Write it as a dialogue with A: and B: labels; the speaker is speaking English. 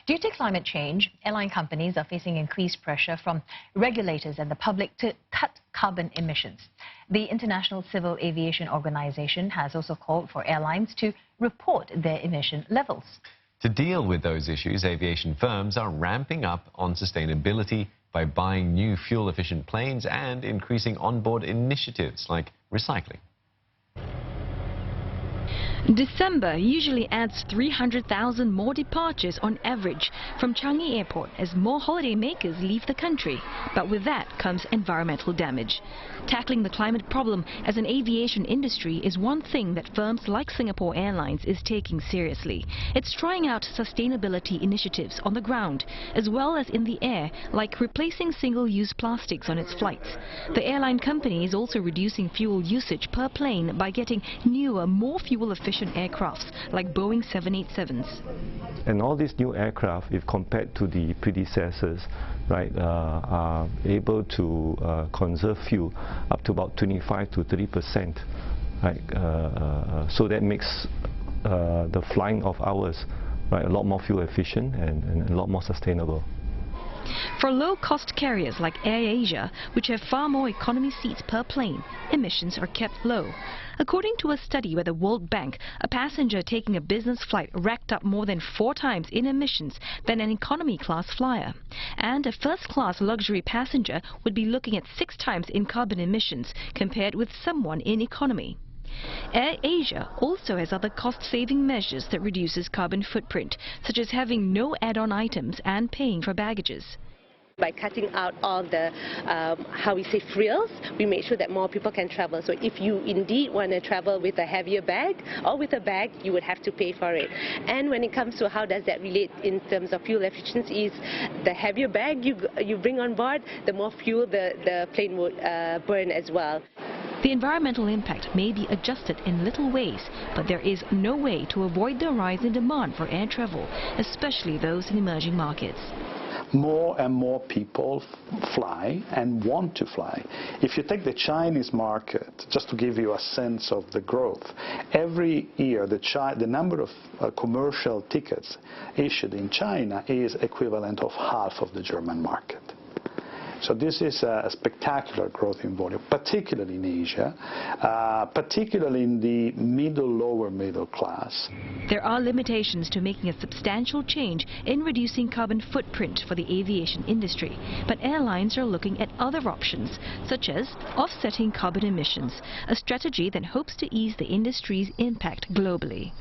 A: Due to climate change, airline companies are facing increased pressure from regulators and the public to cut carbon emissions. The International Civil Aviation Organization has also called for airlines to report their emission levels.
B: To deal with those issues, aviation firms are ramping up on sustainability by buying new fuel-efficient planes and increasing onboard initiatives like recycling.
C: December usually adds 300,000 more departures on average from Changi Airport as more holidaymakers leave the country. But with that comes environmental damage. Tackling the climate problem as an aviation industry is one thing that firms like Singapore Airlines is taking seriously. It's trying out sustainability initiatives on the ground as well as in the air, like replacing single-use plastics on its flights. The airline company is also reducing fuel usage per plane by getting newer, more fuel-efficient aircrafts like Boeing 787s.
D: And all these new aircraft, if compared to the predecessors, right, are able to conserve fuel up to about 25 to 30%. Right, so that makes the flying of ours, right, a lot more fuel efficient and a lot more sustainable.
C: For low-cost carriers like AirAsia, which have far more economy seats per plane, emissions are kept low. According to a study by the World Bank, a passenger taking a business flight racked up more than 4 times in emissions than an economy-class flyer. And a first-class luxury passenger would be looking at 6 times in carbon emissions compared with someone in economy. AirAsia also has other cost-saving measures that reduces carbon footprint, such as having no add-on items and paying for baggages.
E: By cutting out all the, frills, we make sure that more people can travel. So if you indeed want to travel with a heavier bag or with a bag, you would have to pay for it. And when it comes to how does that relate in terms of fuel efficiency, is the heavier bag you bring on board, the more fuel the plane would burn as well.
C: The environmental impact may be adjusted in little ways, but there is no way to avoid the rise in demand for air travel, especially those in emerging markets.
F: More and more people fly and want to fly. If you take the Chinese market, just to give you a sense of the growth, every year the number of commercial tickets issued in China is equivalent of half of the German market. So this is a spectacular growth in volume, particularly in Asia, particularly in the lower middle class.
C: There are limitations to making a substantial change in reducing carbon footprint for the aviation industry, but airlines are looking at other options, such as offsetting carbon emissions, a strategy that hopes to ease the industry's impact globally.